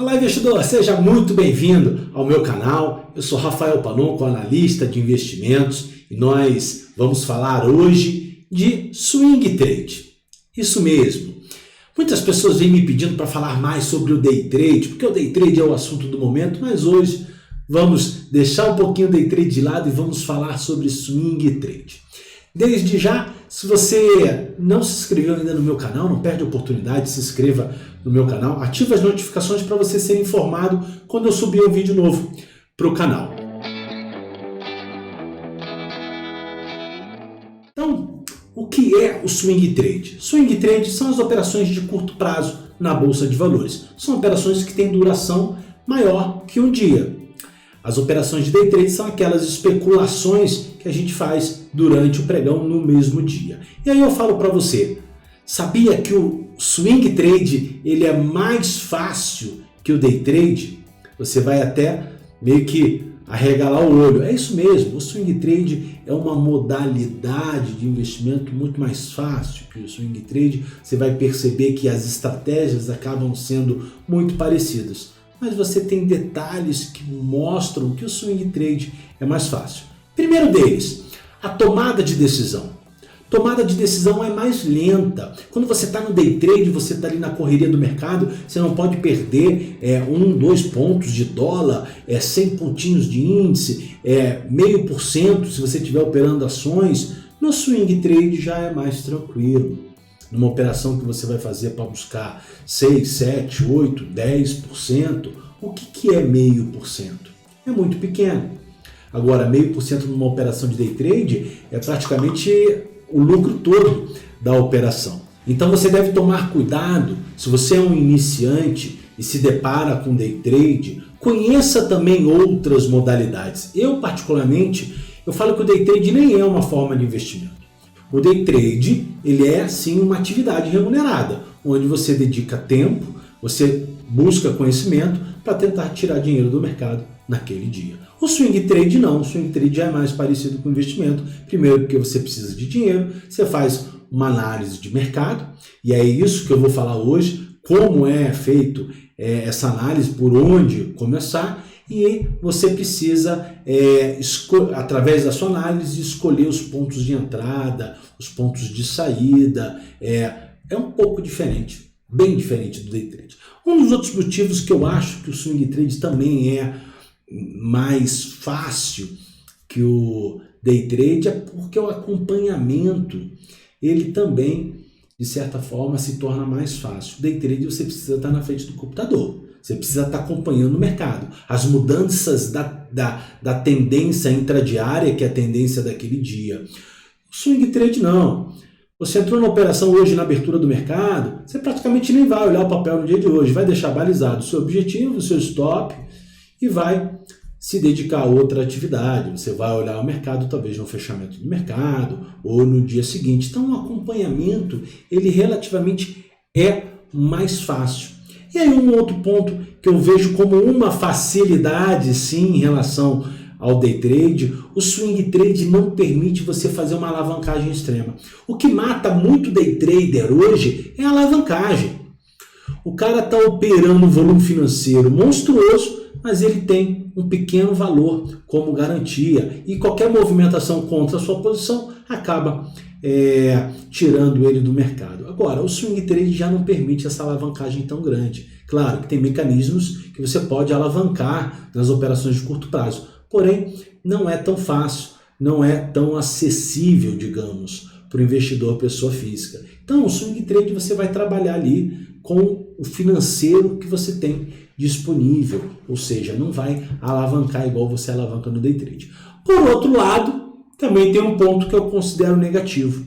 Olá, investidor! Seja muito bem-vindo ao meu canal. Eu sou Rafael Panonco, analista de investimentos, e nós vamos falar hoje de swing trade. Isso mesmo. Muitas pessoas vêm me pedindo para falar mais sobre o day trade, porque o day trade é o assunto do momento, mas hoje vamos deixar um pouquinho o day trade de lado e vamos falar sobre swing trade. Desde já, se você não se inscreveu ainda no meu canal, não perde a oportunidade, se inscreva no meu canal, ative as notificações para você ser informado quando eu subir um vídeo novo para o canal. Então, o que é o swing trade? Swing trade são as operações de curto prazo na Bolsa de Valores. São operações que têm duração maior que um dia. As operações de day trade são aquelas especulações que a gente faz durante o pregão no mesmo dia. E aí eu falo para você, sabia que o swing trade ele é mais fácil que o day trade? Você vai até meio que arregalar o olho. É isso mesmo, o swing trade é uma modalidade de investimento muito mais fácil que o swing trade. Você vai perceber que as estratégias acabam sendo muito parecidas. Mas você tem detalhes que mostram que o swing trade é mais fácil. Primeiro deles, a tomada de decisão. Tomada de decisão é mais lenta. Quando você está no day trade, você está ali na correria do mercado, você não pode perder 2 pontos de dólar, 100 pontinhos de índice, 0,5% se você estiver operando ações. No swing trade já é mais tranquilo. Numa operação que você vai fazer para buscar 6, 7, 8, 10%, o que é 0,5%? É muito pequeno. Agora, 0,5% numa operação de day trade é praticamente o lucro todo da operação. Então você deve tomar cuidado, se você é um iniciante e se depara com day trade, conheça também outras modalidades. Eu particularmente, eu falo que o day trade nem é uma forma de investimento. O day trade, ele é sim uma atividade remunerada, onde você dedica tempo, você busca conhecimento para tentar tirar dinheiro do mercado naquele dia. O swing trade não, o swing trade já é mais parecido com investimento, primeiro porque você precisa de dinheiro, você faz uma análise de mercado, e é isso que eu vou falar hoje, como é feito essa análise, por onde começar, e você precisa, através da sua análise, escolher os pontos de entrada, os pontos de saída. É um pouco diferente, bem diferente do day trade. Um dos outros motivos que eu acho que o swing trade também é mais fácil que o day trade é porque o acompanhamento, ele também, de certa forma, se torna mais fácil. O day trade você precisa estar na frente do computador. Você precisa estar acompanhando o mercado. As mudanças da tendência intradiária, que é a tendência daquele dia. O swing trade não. Você entrou na operação hoje na abertura do mercado, você praticamente nem vai olhar o papel no dia de hoje. Vai deixar balizado o seu objetivo, o seu stop e vai se dedicar a outra atividade. Você vai olhar o mercado talvez no fechamento do mercado ou no dia seguinte. Então o acompanhamento, ele relativamente é mais fácil. E aí um outro ponto que eu vejo como uma facilidade sim em relação ao day trade, o swing trade não permite você fazer uma alavancagem extrema. O que mata muito day trader hoje é a alavancagem. O cara está operando um volume financeiro monstruoso, mas ele tem um pequeno valor como garantia e qualquer movimentação contra a sua posição acaba tirando ele do mercado. Agora, o swing trade já não permite essa alavancagem tão grande. Claro que tem mecanismos que você pode alavancar nas operações de curto prazo, porém não é tão fácil, não é tão acessível, digamos, para o investidor pessoa física. Então, o swing trade você vai trabalhar ali com o financeiro que você tem disponível, ou seja, não vai alavancar igual você alavanca no day trade. Por outro lado, também tem um ponto que eu considero negativo.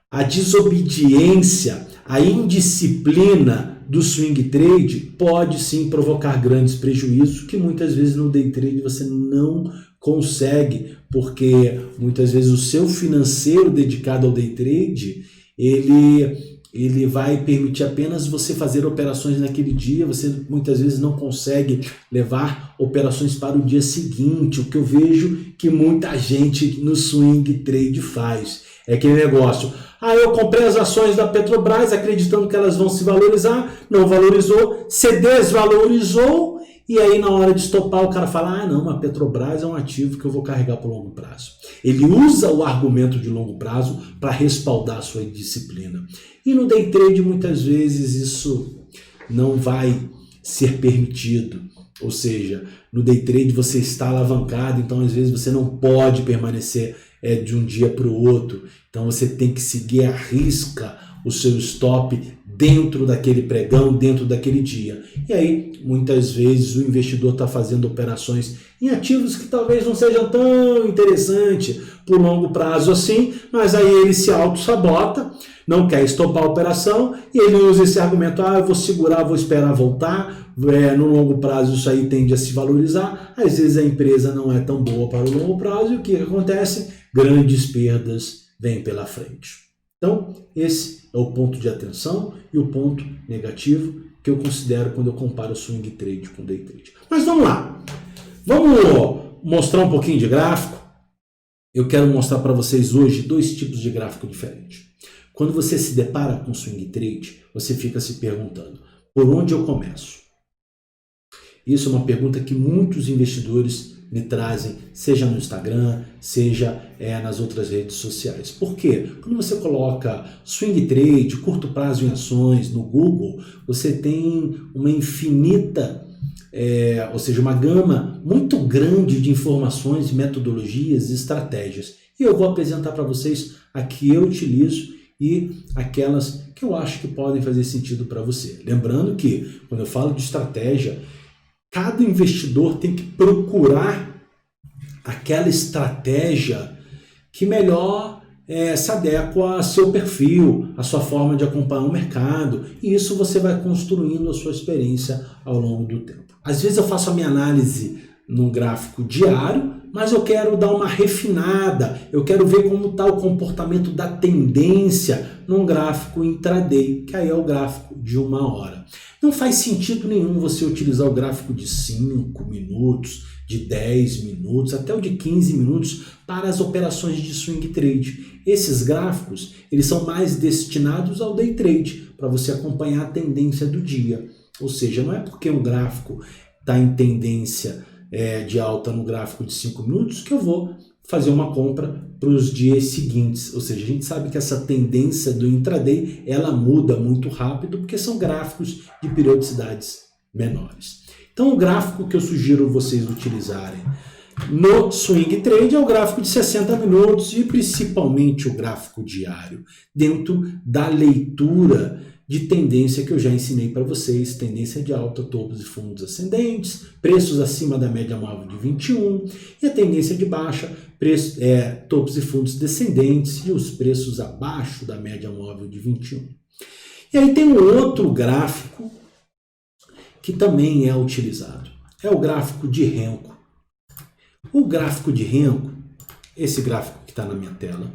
A desobediência, a indisciplina do swing trade pode sim provocar grandes prejuízos que muitas vezes no day trade você não consegue, porque muitas vezes o seu financeiro dedicado ao day trade, ele vai permitir apenas você fazer operações naquele dia, você muitas vezes não consegue levar operações para o dia seguinte, o que eu vejo que muita gente no swing trade faz. É aquele negócio, Aí eu comprei as ações da Petrobras acreditando que elas vão se valorizar, não valorizou, se desvalorizou, e aí na hora de estopar o cara fala, não, a Petrobras é um ativo que eu vou carregar por longo prazo. Ele usa o argumento de longo prazo para respaldar a sua disciplina. E no day trade muitas vezes isso não vai ser permitido. Ou seja, no day trade você está alavancado, então às vezes você não pode permanecer de um dia para o outro. Então você tem que seguir à risca o seu stop dentro daquele pregão, dentro daquele dia. E aí, muitas vezes, o investidor está fazendo operações em ativos que talvez não sejam tão interessantes por longo prazo assim, mas aí ele se auto-sabota, não quer estopar a operação e ele usa esse argumento, eu vou segurar, vou esperar voltar, no longo prazo isso aí tende a se valorizar, às vezes a empresa não é tão boa para o longo prazo e o que acontece? Grandes perdas vêm pela frente. Então, esse é o ponto de atenção e o ponto negativo que eu considero quando eu comparo swing trade com day trade. Mas vamos lá, vamos mostrar um pouquinho de gráfico. Eu quero mostrar para vocês hoje dois tipos de gráfico diferentes. Quando você se depara com swing trade, você fica se perguntando, por onde eu começo? Isso é uma pergunta que muitos investidores me trazem, seja no Instagram, seja nas outras redes sociais. Por quê? Quando você coloca swing trade, curto prazo em ações no Google, você tem uma infinita, ou seja, uma gama muito grande de informações, metodologias e estratégias. E eu vou apresentar para vocês a que eu utilizo e aquelas que eu acho que podem fazer sentido para você. Lembrando que, quando eu falo de estratégia, cada investidor tem que procurar aquela estratégia que melhor se adequa a seu perfil, a sua forma de acompanhar o mercado. E isso você vai construindo a sua experiência ao longo do tempo. Às vezes eu faço a minha análise num gráfico diário, mas eu quero dar uma refinada, eu quero ver como está o comportamento da tendência num gráfico intraday, que aí é o gráfico de 1 hora. Não faz sentido nenhum você utilizar o gráfico de 5 minutos, de 10 minutos, até o de 15 minutos para as operações de swing trade. Esses gráficos, eles são mais destinados ao day trade, para você acompanhar a tendência do dia. Ou seja, não é porque um gráfico está em tendência de alta no gráfico de 5 minutos que eu vou fazer uma compra para os dias seguintes. Ou seja, a gente sabe que essa tendência do intraday ela muda muito rápido porque são gráficos de periodicidades menores. Então o gráfico que eu sugiro vocês utilizarem no swing trade é o gráfico de 60 minutos e principalmente o gráfico diário, dentro da leitura de tendência que eu já ensinei para vocês, tendência de alta, topos e fundos ascendentes, preços acima da média móvel de 21, e a tendência de baixa, topos e fundos descendentes e os preços abaixo da média móvel de 21. E aí tem um outro gráfico que também é utilizado, é o gráfico de Renko. O gráfico de Renko, esse gráfico que está na minha tela,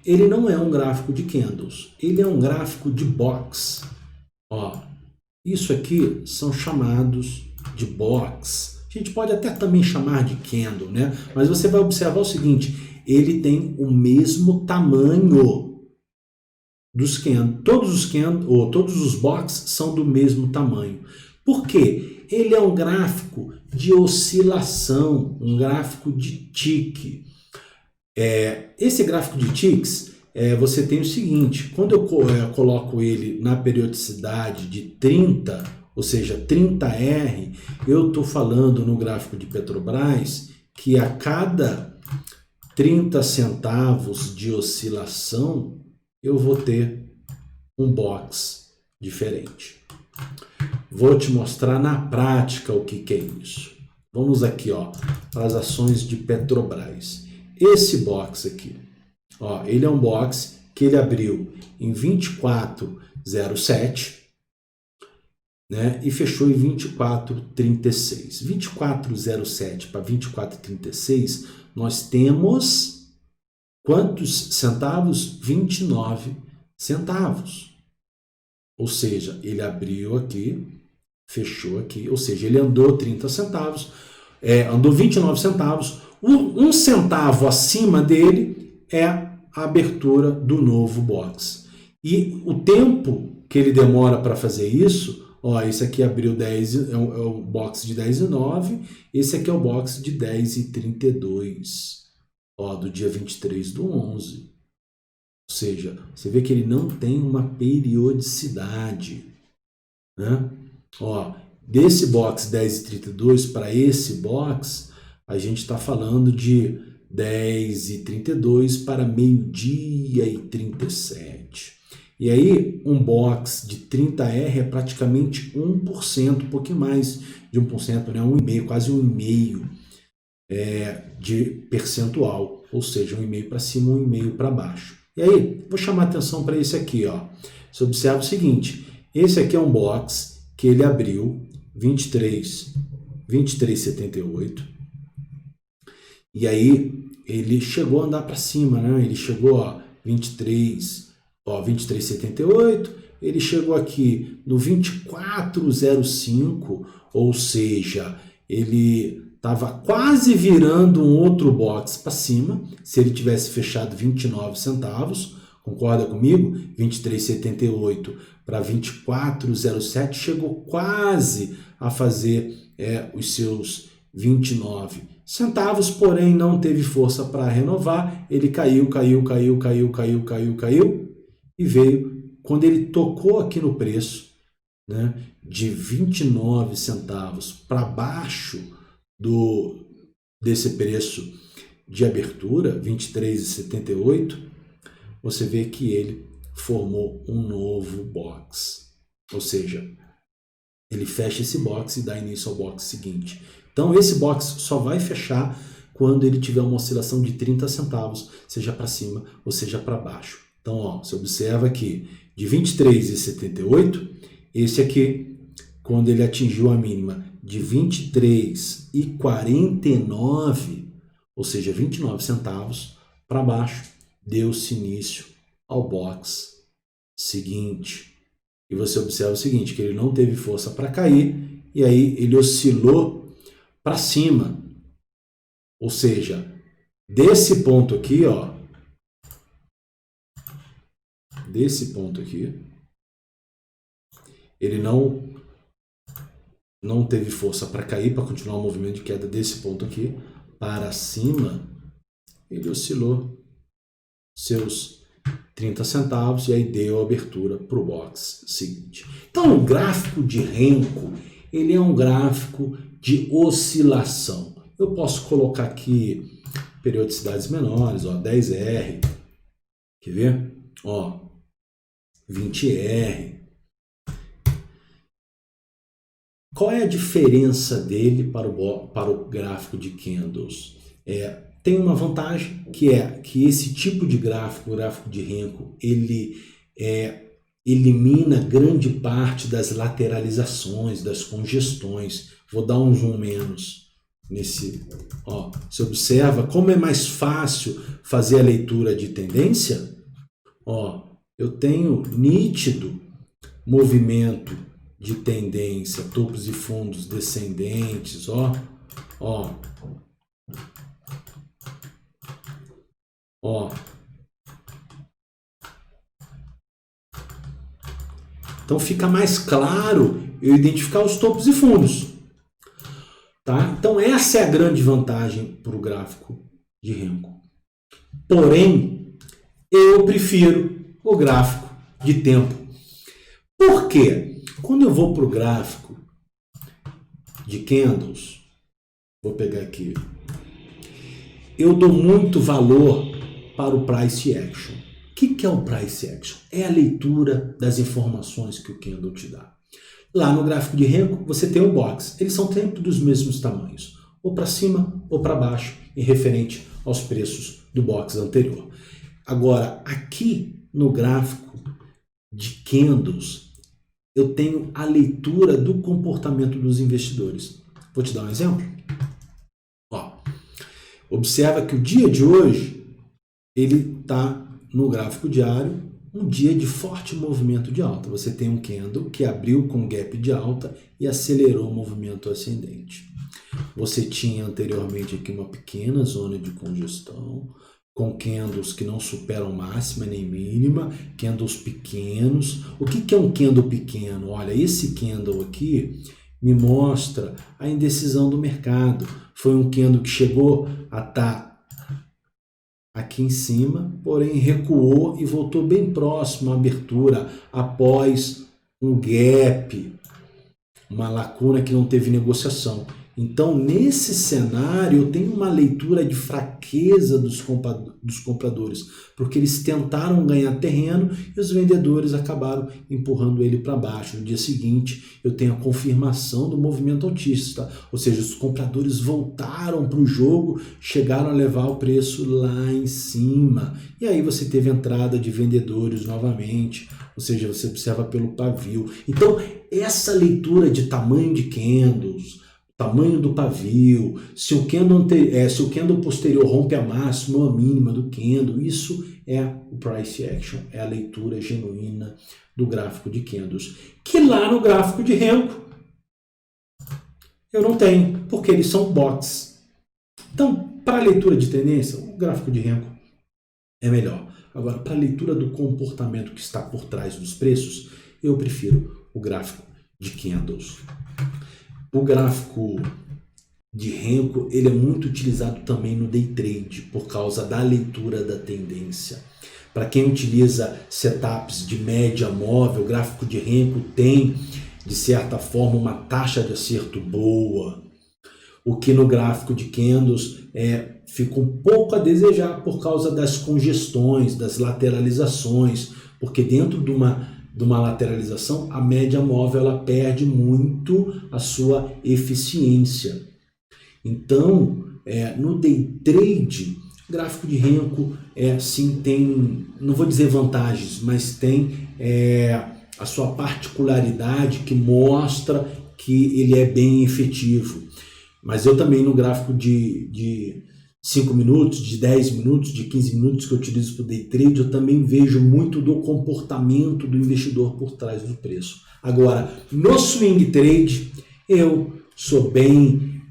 ele não é um gráfico de candles, ele é um gráfico de box. Isso aqui são chamados de box. A gente pode até também chamar de candle, né? Mas você vai observar o seguinte, ele tem o mesmo tamanho dos candles. Todos os boxes são do mesmo tamanho. Por quê? Ele é um gráfico de oscilação, um gráfico de tique. Esse gráfico de ticks, você tem o seguinte, quando eu coloco ele na periodicidade de 30, ou seja, 30R, eu estou falando no gráfico de Petrobras que a cada 30 centavos de oscilação, eu vou ter um box diferente. Vou te mostrar na prática o que é isso. Vamos aqui para as ações de Petrobras. Esse box aqui, ele é um box que ele abriu em 24,07, né, e fechou em 24,36. 24,07 para 24,36, nós temos quantos centavos? 29 centavos. Ou seja, ele abriu aqui, fechou aqui, ou seja, ele andou 30 centavos, andou 29 centavos, um centavo acima dele é a abertura do novo box. E o tempo que ele demora para fazer isso, ó, esse aqui abriu 10, é o box de 10:09, esse aqui é o box de 10:32, ó, do dia 23/11. Ou seja, você vê que ele não tem uma periodicidade, né? Ó, desse box 10:32 para esse box, a gente está falando de 10:32 para 12:37. E aí, um box de 30R é praticamente 1%, um pouquinho mais de 1%, né? 1,5%, quase 1,5% de percentual, ou seja, 1,5% para cima, 1,5% para baixo. E aí, vou chamar a atenção para esse aqui, ó. Você observa o seguinte, esse aqui é um box que ele abriu 23,78, e aí ele chegou a andar para cima, né? Ele chegou a 23,78, ele chegou aqui no 24,05, ou seja, ele estava quase virando um outro box para cima, se ele tivesse fechado 29 centavos, concorda comigo? 23,78 para 24,07, chegou quase a fazer os seus 29 centavos, porém não teve força para renovar, ele caiu, e veio, quando ele tocou aqui no preço, né, de 29 centavos para baixo desse preço de abertura, 23,78, você vê que ele formou um novo box. Ou seja, ele fecha esse box e dá início ao box seguinte. Então esse box só vai fechar quando ele tiver uma oscilação de 30 centavos, seja para cima ou seja para baixo. Então, ó, você observa aqui, de 23,78, esse aqui, quando ele atingiu a mínima de 23,49, ou seja, 29 centavos para baixo, deu-se início ao box seguinte. E você observa o seguinte, que ele não teve força para cair, e aí ele oscilou para cima. Ou seja, desse ponto aqui, ó, desse ponto aqui, ele não teve força para cair, para continuar o movimento de queda desse ponto aqui, para cima, ele oscilou seus 30 centavos e aí deu abertura para o box seguinte. Então, o gráfico de Renko, ele é um gráfico de oscilação. Eu posso colocar aqui periodicidades menores, ó, 10R, quer ver? Ó, 20R. Qual é a diferença dele para o gráfico de candles? Tem uma vantagem, que é que esse tipo de gráfico, o gráfico de Renko, ele elimina grande parte das lateralizações, das congestões. Vou dar um zoom menos nesse. Ó, você observa como é mais fácil fazer a leitura de tendência? Ó, eu tenho nítido movimento de tendência, topos e fundos descendentes, ó. Então fica mais claro eu identificar os topos e fundos, tá? Então essa é a grande vantagem para o gráfico de Renko. Porém, eu prefiro o gráfico de tempo. Por quê? Quando eu vou para o gráfico de candles, vou pegar aqui, eu dou muito valor para o price action. O que é o price action? É a leitura das informações que o candle te dá. Lá no gráfico de Renko, você tem um box. Eles são sempre dos mesmos tamanhos, ou para cima ou para baixo, em referente aos preços do box anterior. Agora, aqui no gráfico de candles, eu tenho a leitura do comportamento dos investidores. Vou te dar um exemplo. Ó, observa que o dia de hoje, ele está no gráfico diário, um dia de forte movimento de alta. Você tem um candle que abriu com gap de alta e acelerou o movimento ascendente. Você tinha anteriormente aqui uma pequena zona de congestão, com candles que não superam máxima nem mínima, candles pequenos. O que é um candle pequeno? Olha, esse candle aqui me mostra a indecisão do mercado. Foi um candle que chegou a estar aqui em cima, porém recuou e voltou bem próximo à abertura após um gap, uma lacuna que não teve negociação. Então, nesse cenário, eu tenho uma leitura de fraqueza dos compradores, porque eles tentaram ganhar terreno e os vendedores acabaram empurrando ele para baixo. No dia seguinte, eu tenho a confirmação do movimento altista, ou seja, os compradores voltaram para o jogo, chegaram a levar o preço lá em cima. E aí você teve entrada de vendedores novamente, ou seja, você observa pelo pavio. Então, essa leitura de tamanho de candles, tamanho do pavio, se o candle posterior rompe a máxima ou a mínima do candle, isso é o price action, é a leitura genuína do gráfico de candles, que lá no gráfico de Renko eu não tenho, porque eles são bots. Então, para a leitura de tendência, o gráfico de Renko é melhor. Agora, para a leitura do comportamento que está por trás dos preços, eu prefiro o gráfico de candles. O gráfico de Renko, ele é muito utilizado também no day trade, por causa da leitura da tendência. Para quem utiliza setups de média móvel, o gráfico de Renko tem, de certa forma, uma taxa de acerto boa, o que no gráfico de candles fica um pouco a desejar por causa das congestões, das lateralizações, porque dentro de uma lateralização, a média móvel ela perde muito a sua eficiência. Então, no day trade, o gráfico de Renko sim tem, não vou dizer vantagens, mas tem a sua particularidade que mostra que ele é bem efetivo. Mas eu também no gráfico de 5 minutos, de 10 minutos, de 15 minutos que eu utilizo para o day trade, eu também vejo muito do comportamento do investidor por trás do preço. Agora, no swing trade, eu sou bem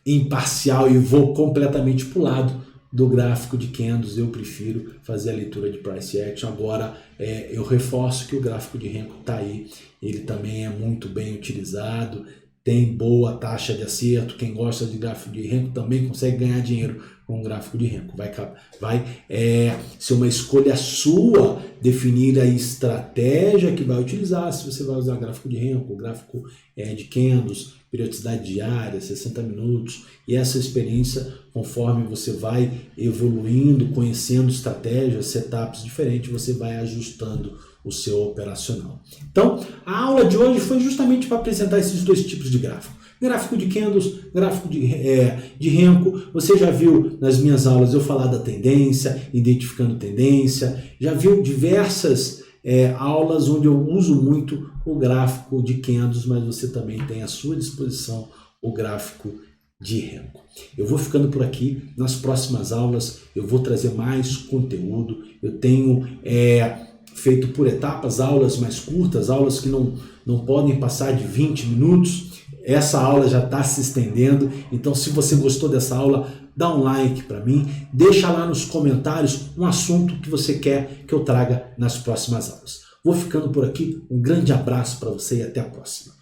imparcial e vou completamente para o lado do gráfico de candles. Eu prefiro fazer a leitura de price action. Agora, eu reforço que o gráfico de Renko está aí, ele também é muito bem utilizado, tem boa taxa de acerto. Quem gosta de gráfico de Renko também consegue ganhar dinheiro com o gráfico de Renko. Vai ser uma escolha sua definir a estratégia que vai utilizar, se você vai usar gráfico de Renko, gráfico de candles, periodicidade diária, 60 minutos, e essa experiência, conforme você vai evoluindo, conhecendo estratégias, setups diferentes, você vai ajustando o seu operacional. Então, a aula de hoje foi justamente para apresentar esses dois tipos de gráfico. Gráfico de candles, gráfico de Renko. Você já viu nas minhas aulas eu falar da tendência, identificando tendência. Já viu diversas aulas onde eu uso muito o gráfico de candles, mas você também tem à sua disposição o gráfico de Renko. Eu vou ficando por aqui. Nas próximas aulas eu vou trazer mais conteúdo. Eu tenho feito por etapas, aulas mais curtas, aulas que não podem passar de 20 minutos. Essa aula já está se estendendo, então se você gostou dessa aula, dá um like para mim, deixa lá nos comentários um assunto que você quer que eu traga nas próximas aulas. Vou ficando por aqui, um grande abraço para você e até a próxima.